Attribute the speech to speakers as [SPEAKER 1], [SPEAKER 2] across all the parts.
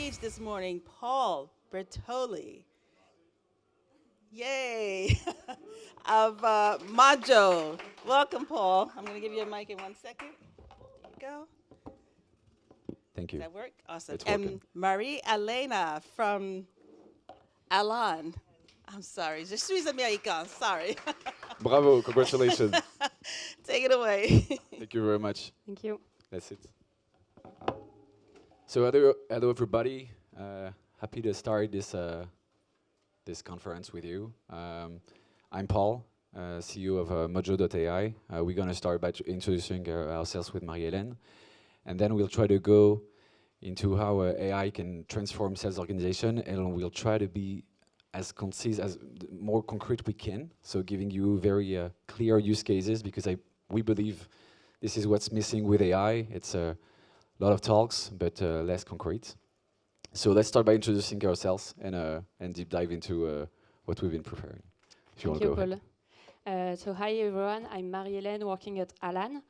[SPEAKER 1] stage this morning Paul Bertoli. Yay! of Modjo. Welcome, Paul. I'm going to give you a mic in 1 second. There you go.
[SPEAKER 2] Thank
[SPEAKER 1] Does
[SPEAKER 2] you.
[SPEAKER 1] that work? Awesome.
[SPEAKER 2] It's
[SPEAKER 1] And
[SPEAKER 2] working.
[SPEAKER 1] Marie-Hélène from Alan. I'm sorry. Je suis américain. Sorry.
[SPEAKER 2] Bravo, congratulations.
[SPEAKER 1] Take it away.
[SPEAKER 2] Thank you very much.
[SPEAKER 3] Thank you.
[SPEAKER 2] That's it. So hello everybody. Happy to start this conference with you. I'm Paul, CEO of Modjo.ai. We're going to start by introducing ourselves with Marie-Hélène, and then we'll try to go into how AI can transform sales organization, and we'll try to be as concise, as more concrete we can, so giving you very clear use cases, because we believe this is what's missing with AI. It's a lot of talks, but less concrete. So let's start by introducing ourselves and deep dive into what we've been preparing. If you want to go ahead.
[SPEAKER 3] So hi everyone, I'm Marie-Hélène working at Alan.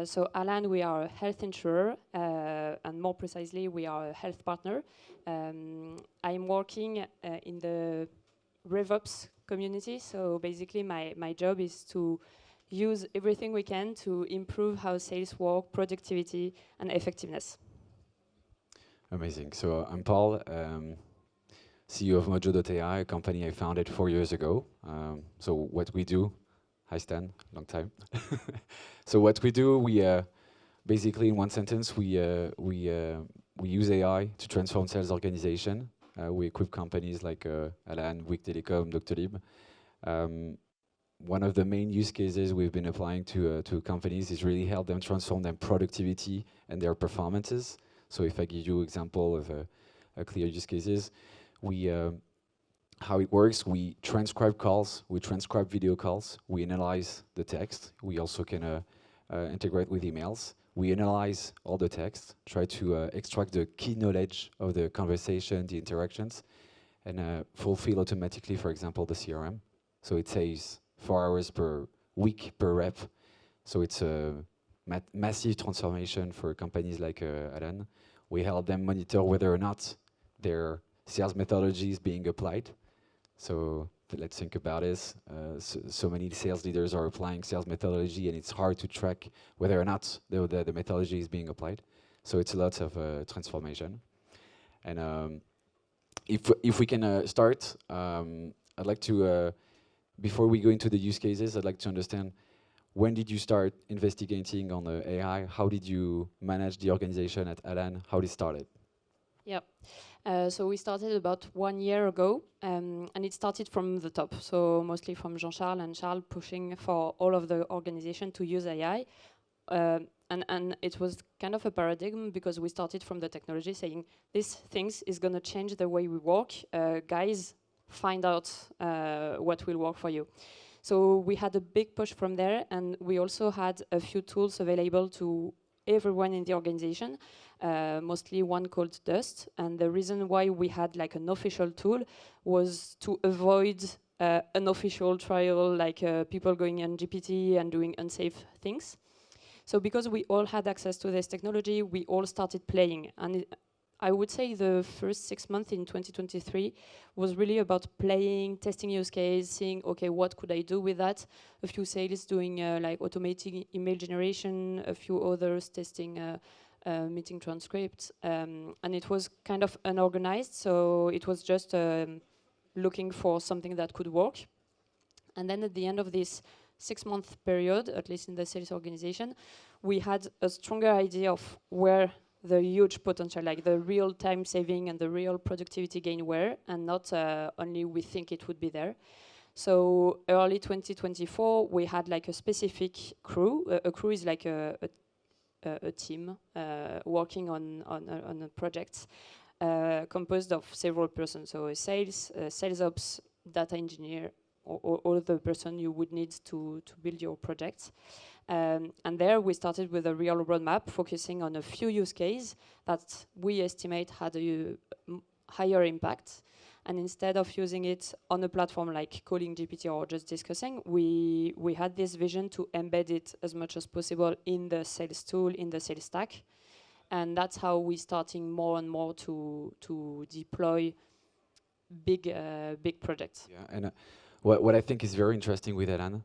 [SPEAKER 3] So Alan, we are a health insurer, and more precisely, we are a health partner. I'm working in the RevOps community, so basically my job is to use everything we can to improve how sales work, productivity, and effectiveness.
[SPEAKER 2] Amazing. So I'm Paul, CEO of Modjo.ai, a company I founded 4 years ago. So what we do, hi Stan, long time. So what we do, we basically in one sentence, we use AI to transform sales organization. We equip companies like Alan, Bouygues Telecom, Doctolib. One of the main use cases we've been applying to companies is really help them transform their productivity and their performances. So if I give you an example of a clear use cases, how it works, we transcribe calls, we transcribe video calls, we analyze the text, we also can integrate with emails. We analyze all the text, try to extract the key knowledge of the conversation, the interactions, and fulfill automatically, for example, the CRM. So it saves 4 hours per week per rep. So it's a massive transformation for companies like Alan. We help them monitor whether or not their sales methodology is being applied. So let's think about this. So many sales leaders are applying sales methodology, and it's hard to track whether or not the methodology is being applied. So it's a lot of transformation. And if we can start, I'd like to, before we go into the use cases, I'd like to understand, when did you start investigating on the AI? How did you manage the organization at Alan? How did it started?
[SPEAKER 3] Yep. So we started about 1 year ago, and it started from the top. So mostly from Jean-Charles and Charles pushing for all of the organization to use AI. And it was kind of a paradigm, because we started from the technology saying, this things is going to change the way we work. Guys, find out what will work for you. So we had a big push from there, and we also had a few tools available to everyone in the organization, mostly one called Dust. And the reason why we had like an official tool was to avoid unofficial trial, like people going on GPT and doing unsafe things. So because we all had access to this technology, we all started playing. And I would say the first 6 months in 2023 was really about playing, testing use case, seeing, okay, what could I do with that? A few sales doing like automating email generation, a few others testing meeting transcripts. And it was kind of unorganized, so it was just looking for something that could work. And then at the end of this 6-month period, at least in the sales organization, we had a stronger idea of where the huge potential, like the real time saving and the real productivity gain were, and not only we think it would be there. So early 2024, we had like a specific crew. A crew is like a team working on a project composed of several persons. So sales, sales ops, data engineer, or all the person you would need to build your project. And there we started with a real roadmap focusing on a few use cases that we estimate had a higher impact. And instead of using it on a platform like calling GPT or just discussing, we had this vision to embed it as much as possible in the sales tool, in the sales stack. And that's how we're starting more and more to deploy big projects.
[SPEAKER 2] Yeah, and what I think is very interesting with Alan,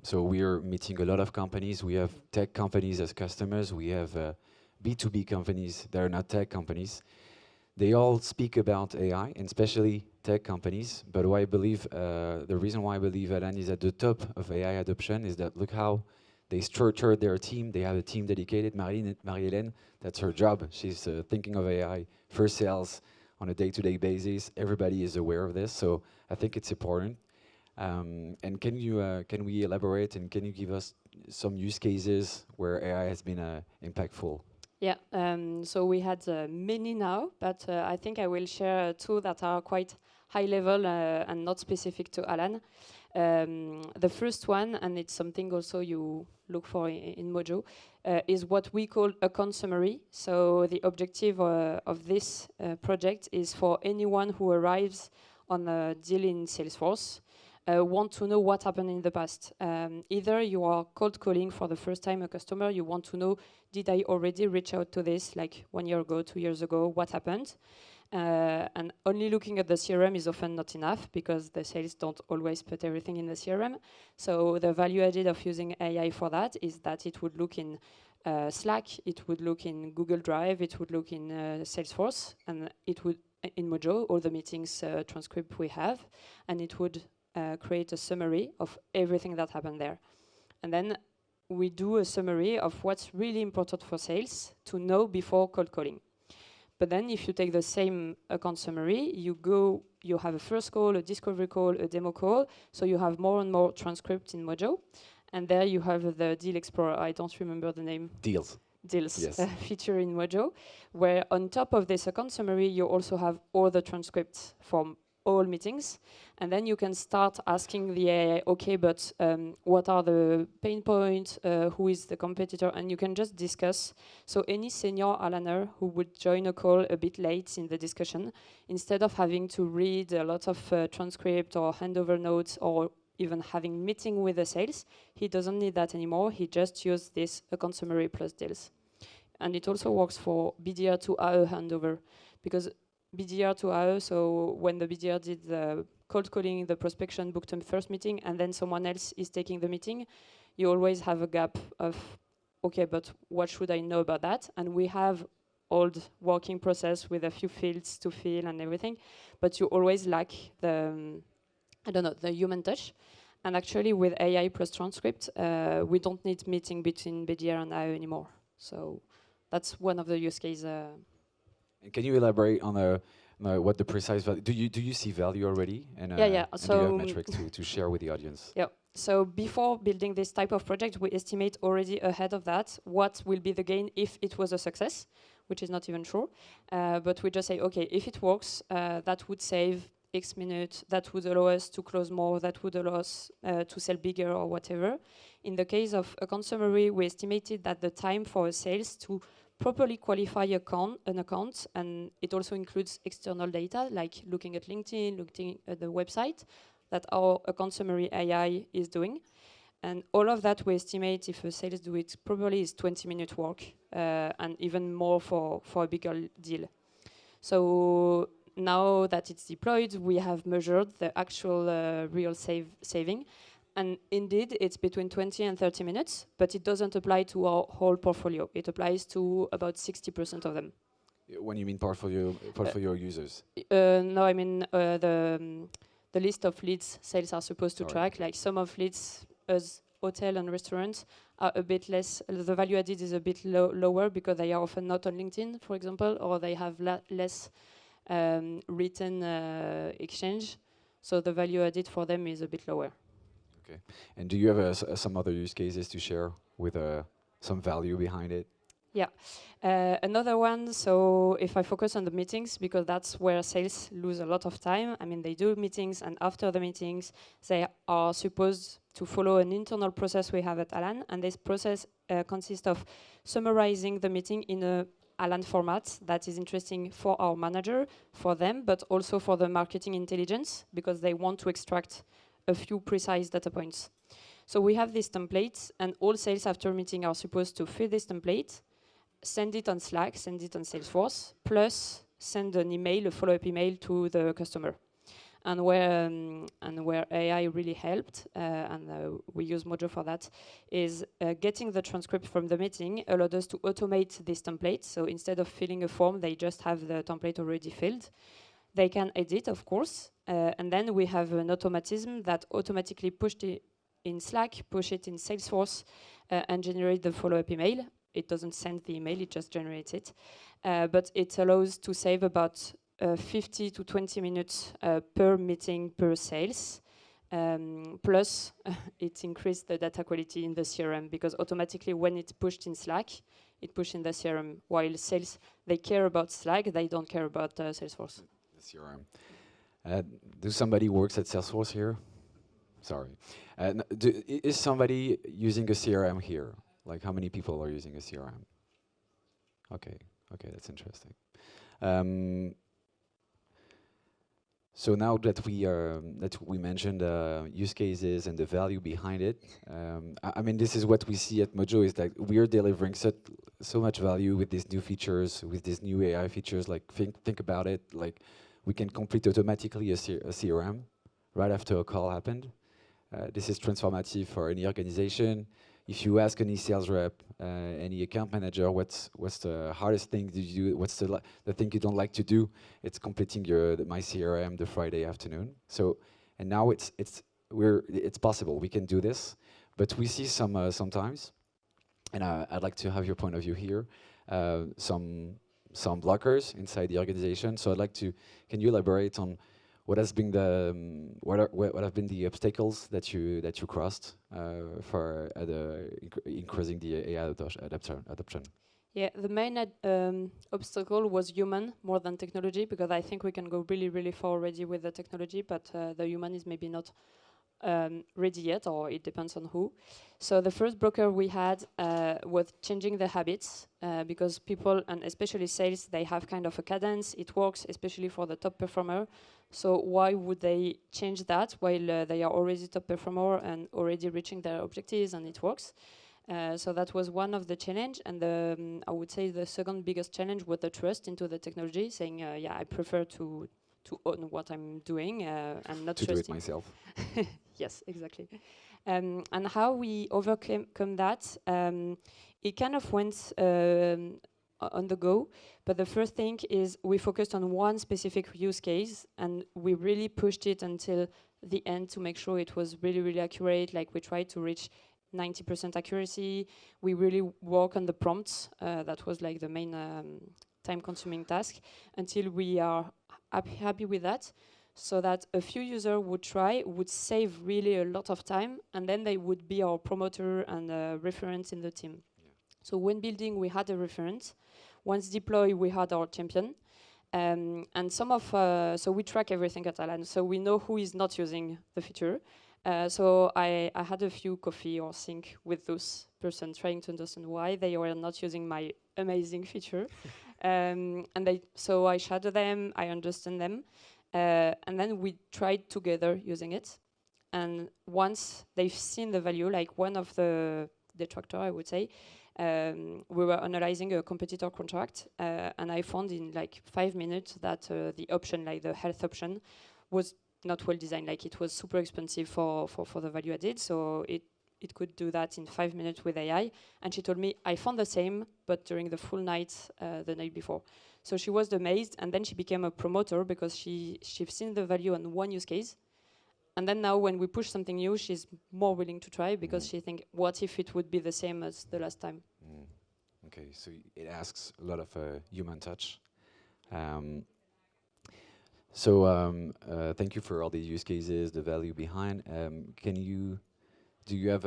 [SPEAKER 2] so we are meeting a lot of companies. We have tech companies as customers. We have B2B companies that are not tech companies. They all speak about AI, and especially tech companies. But what I believe, the reason why I believe Alan is at the top of AI adoption is that look how they structured their team. They have a team dedicated. Marie-Hélène, that's her job. She's thinking of AI for sales on a day-to-day basis. Everybody is aware of this, so I think it's important. And can we elaborate, and can you give us some use cases where AI has been impactful?
[SPEAKER 3] Yeah, so we had many now, but I think I will share two that are quite high level and not specific to Alan. The first one, and it's something also you look for in Modjo, is what we call account summary. So the objective of this project is for anyone who arrives on a deal in Salesforce, want to know what happened in the past. Either you are cold calling for the first time a customer, you want to know, did I already reach out to this like 1 year ago, 2 years ago, what happened? And only looking at the CRM is often not enough because the sales don't always put everything in the CRM. So the value added of using AI for that is that it would look in Slack, it would look in Google Drive, it would look in Salesforce, and it would in Modjo, all the meetings transcript we have, and it would create a summary of everything that happened there. And then we do a summary of what's really important for sales to know before cold calling. But then if you take the same account summary, you have a first call, a discovery call, a demo call, so you have more and more transcript in Modjo. And there you have the Deal Explorer, I don't remember the name.
[SPEAKER 2] Deals.
[SPEAKER 3] Yes. Feature in Modjo, where on top of this account summary, you also have all the transcripts from all meetings, and then you can start asking the AI, okay, but what are the pain points, who is the competitor, and you can just discuss. So any senior Alaner who would join a call a bit late in the discussion, instead of having to read a lot of transcript or handover notes or even having meeting with the sales, he doesn't need that anymore. He just uses this account summary plus deals. And it also works for BDR to AE handover, because BDR to AE, so when the BDR did the cold calling, the prospection, booked a first meeting, and then someone else is taking the meeting, you always have a gap of, okay, but what should I know about that? And we have old working process with a few fields to fill and everything, but you always lack the, the human touch. And actually with AI plus transcript, we don't need meeting between BDR and AE anymore. So that's one of the use cases.
[SPEAKER 2] And can you elaborate on what the precise value? Do you see value already? And,
[SPEAKER 3] yeah.
[SPEAKER 2] And
[SPEAKER 3] so
[SPEAKER 2] do you have metrics to share with the audience?
[SPEAKER 3] Yeah. So before building this type of project, we estimate already ahead of that what will be the gain if it was a success, which is not even sure. But we just say, okay, if it works, that would save X minutes, that would allow us to close more, that would allow us to sell bigger or whatever. In the case of account summary, we estimated that the time for a sales to properly qualify an account, and it also includes external data, like looking at LinkedIn, looking at the website, that our account summary AI is doing. And all of that we estimate, if a sales do it properly, is 20-minute work, and even more for a bigger deal. So now that it's deployed, we have measured the actual real saving. And indeed, it's between 20 and 30 minutes, but it doesn't apply to our whole portfolio. It applies to about 60% of them.
[SPEAKER 2] When you mean portfolio users?
[SPEAKER 3] No, I mean the list of leads sales are supposed to track. Okay. Like some of leads, as hotel and restaurants, are a bit less. The value added is a bit lower because they are often not on LinkedIn, for example, or they have less written exchange. So the value added for them is a bit lower.
[SPEAKER 2] Okay. And do you have some other use cases to share with some value behind it?
[SPEAKER 3] Yeah. Another one, so if I focus on the meetings, because that's where sales lose a lot of time. I mean, they do meetings, and after the meetings, they are supposed to follow an internal process we have at Alan, and this process consists of summarizing the meeting in a Alan format that is interesting for our manager, for them, but also for the marketing intelligence, because they want to extract a few precise data points. So we have this template, and all sales after meeting are supposed to fill this template send it on Slack, send it on Salesforce, plus send an email, a follow-up email to the customer. And where AI really helped, we use Modjo for that, is getting the transcript from the meeting allowed us to automate this template. So instead of filling a form, they just have the template already filled. They can edit, of course, and then we have an automatism that automatically pushed it in Slack, push it in Salesforce, and generate the follow-up email. It doesn't send the email, it just generates it. But it allows to save about 50 to 20 minutes per meeting per sales. Plus, it increased the data quality in the CRM, because automatically when it's pushed in Slack, it pushed in the CRM. While sales, they care about Slack, they don't care about Salesforce.
[SPEAKER 2] The CRM. Do somebody works at Salesforce here? Sorry. Is somebody using a CRM here? Like, how many people are using a CRM? Okay, that's interesting. So now that we mentioned use cases and the value behind it, I mean, this is what we see at Modjo, is that we are delivering so much value with these new features, with these new AI features. Like, think about it. Like, we can complete automatically a CRM right after a call happened. This is transformative for any organization. If you ask any sales rep, any account manager, what's the hardest thing to do? What's the thing you don't like to do? It's completing my CRM the Friday afternoon. So, and now it's possible. We can do this, but we see sometimes, and I'd like to have your point of view here. Some blockers inside the organization. So I'd like to. Can you elaborate on what has been what have been the obstacles that you crossed for increasing the AI adoption?
[SPEAKER 3] Yeah, the main obstacle was human more than technology, because I think we can go really, really far already with the technology, but the human is maybe not ready yet, or it depends on who. So the first blocker we had was changing the habits, because people, and especially sales, they have kind of a cadence. It works, especially for the top performer. So why would they change that while they are already top performer and already reaching their objectives and it works? So that was one of the challenge, and I would say the second biggest challenge was the trust into the technology, saying, yeah, I prefer to own what I'm doing and not
[SPEAKER 2] to
[SPEAKER 3] trusting.
[SPEAKER 2] do it myself.
[SPEAKER 3] Yes, exactly. And how we overcome that, it kind of went on the go, but the first thing is we focused on one specific use case, and we really pushed it until the end to make sure it was really, really accurate. Like, we tried to reach 90% accuracy. We really work on the prompts. That was like the main time-consuming task, until we are happy with that, so that a few users would save really a lot of time, and then they would be our promoter and reference in the team. Yeah. So when building, we had a reference. Once deployed, we had our champion. And so we track everything at Alan, so we know who is not using the feature. So I had a few coffee or sync with those persons, trying to understand why they were not using my amazing feature. So I shadow them, I understand them, and then we tried together using it. And once they've seen the value, like one of the detractor, I would say, we were analyzing a competitor contract, and I found in like 5 minutes that the option, like the health option, was not well designed. Like, it was super expensive for the value added, so it could do that in 5 minutes with AI. And she told me, I found the same, but during the full night, the night before. So she was amazed, and then she became a promoter, because she's seen the value on one use case. And then now when we push something new, she's more willing to try, because she thinks, what if it would be the same as the last time?
[SPEAKER 2] Okay, so it asks a lot of human touch. Thank you for all these use cases, the value behind. Do you have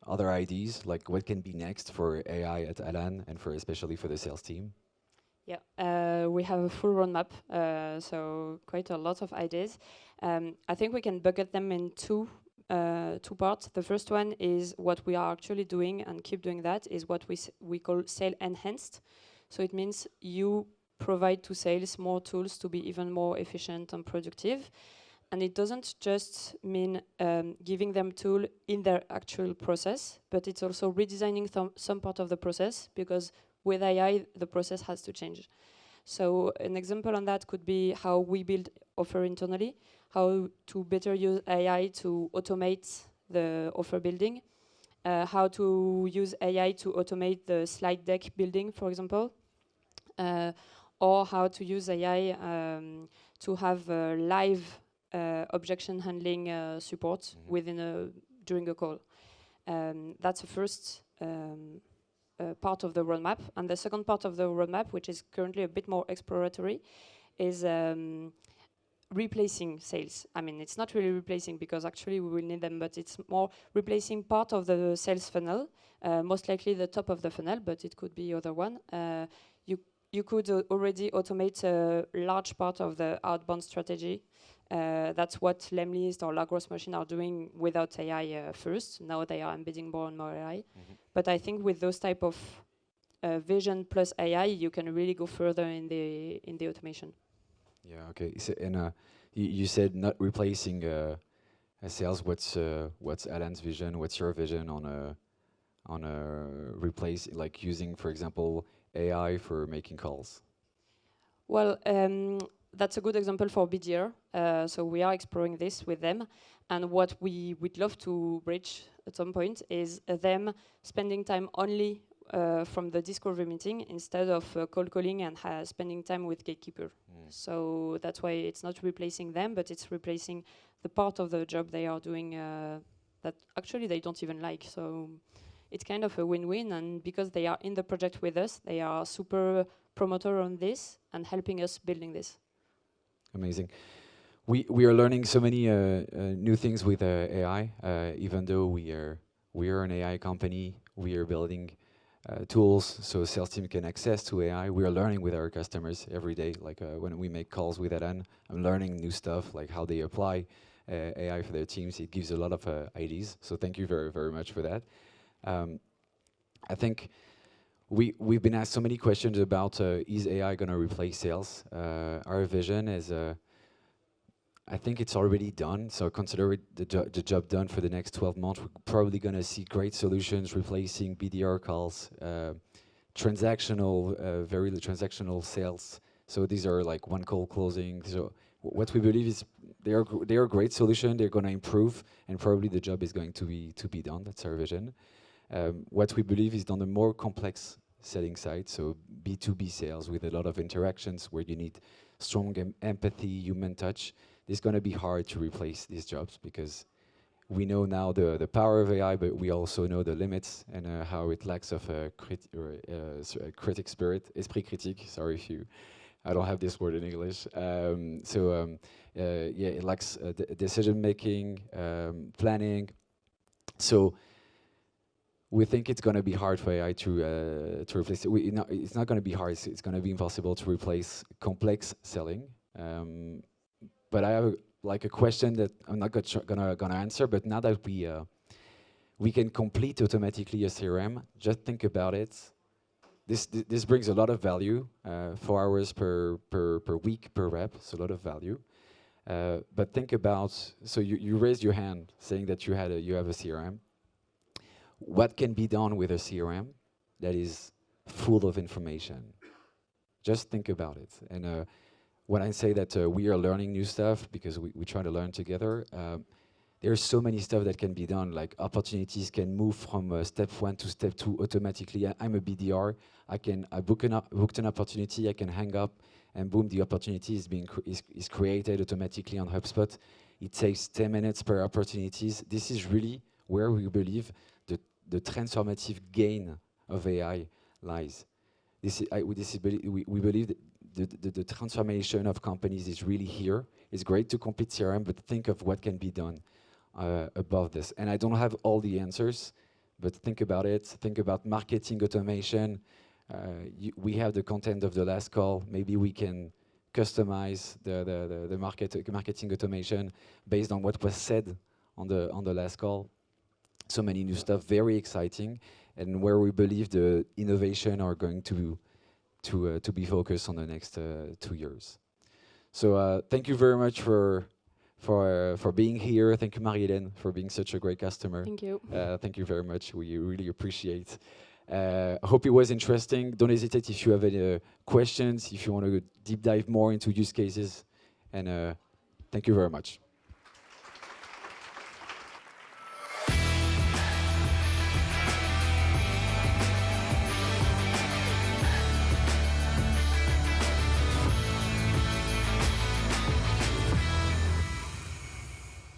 [SPEAKER 2] other ideas, like what can be next for AI at Alan, and especially for the sales team?
[SPEAKER 3] Yeah, we have a full roadmap, so quite a lot of ideas. I think we can bucket them in two parts. The first one is what we are actually doing and keep doing, that is what we call sale enhanced. So it means you provide to sales more tools to be even more efficient and productive. And it doesn't just mean giving them tool in their actual process, but it's also redesigning some part of the process, because with AI, the process has to change. So an example on that could be how we build offer internally, how to better use AI to automate the offer building, how to use AI to automate the slide deck building, for example, or how to use AI to have live objection handling support during a call. That's the first part of the roadmap. And the second part of the roadmap, which is currently a bit more exploratory, is replacing sales. I mean, it's not really replacing because actually we will need them, but it's more replacing part of the sales funnel, most likely the top of the funnel, but it could be other one. You could already automate a large part of the outbound strategy. That's what Lemlist or La Grosse Machine are doing without AI first. Now they are embedding more and more AI. But I think with those type of vision plus AI, you can really go further in the automation.
[SPEAKER 2] Yeah. Okay. So, and you said not replacing sales. What's Alan's vision? What's your vision on replace, like using, for example, AI for making calls?
[SPEAKER 3] Well, that's a good example for BDR. So we are exploring this with them. And what we would love to reach at some point is them spending time only from the discovery meeting instead of cold calling and spending time with gatekeeper. So that's why it's not replacing them, but it's replacing the part of the job they are doing that actually they don't even like. So it's kind of a win-win, and because they are in the project with us, they are super promoter on this and helping us building this.
[SPEAKER 2] Amazing. We are learning so many new things with AI. Even though we are an AI company, we are building tools so sales team can access to AI. We are learning with our customers every day. Like when we make calls with Alan, I'm learning new stuff, like how they apply AI for their teams. It gives a lot of ideas. So thank you very, very much for that. I think we've been asked so many questions about is AI going to replace sales? Our vision is, I think it's already done. So consider it the job done for the next 12 months. We're probably going to see great solutions replacing BDR calls, transactional, very transactional sales. So these are like one call closing. So what we believe is they are a great solution. They're going to improve, and probably the job is going to be done. That's our vision. What we believe is on the more complex selling side, so B2B sales with a lot of interactions where you need strong empathy, human touch. It's going to be hard to replace these jobs because we know now the power of AI, but we also know the limits and how it lacks of a critic spirit, esprit critique. Sorry if I don't have this word in English. Yeah, it lacks decision making, planning. So we think it's going to be hard for AI to replace it. It's not going to be hard. It's going to be impossible to replace complex selling. But I have like a question that I'm not gonna answer. But now that we can complete automatically a CRM, just think about it. This brings a lot of value. 4 hours per week per rep, so a lot of value. But think about, so you raised your hand saying that you have a CRM. What can be done with a CRM that is full of information? Just think about it. And when I say that we are learning new stuff because we try to learn together, there's so many stuff that can be done. Like opportunities can move from step 1 to step 2 automatically. I'm a BDR. I booked an opportunity. I can hang up, and boom, the opportunity is created automatically on HubSpot. It takes 10 minutes per opportunities. This is really where we believe the transformative gain of AI lies. We believe that the transformation of companies is really here. It's great to complete CRM, but think of what can be done above this. And I don't have all the answers, but think about it. Think about marketing automation. We have the content of the last call. Maybe we can customize the marketing automation based on what was said on the last call. So many new stuff, very exciting, and where we believe the innovation are going to be focused on the next 2 years. So thank you very much for being here. Thank you, Marie-Hélène, for being such a great customer.
[SPEAKER 3] Thank you.
[SPEAKER 2] Thank you very much. We really appreciate. I hope it was interesting. Don't hesitate if you have any questions, if you want to deep dive more into use cases. And thank you very much.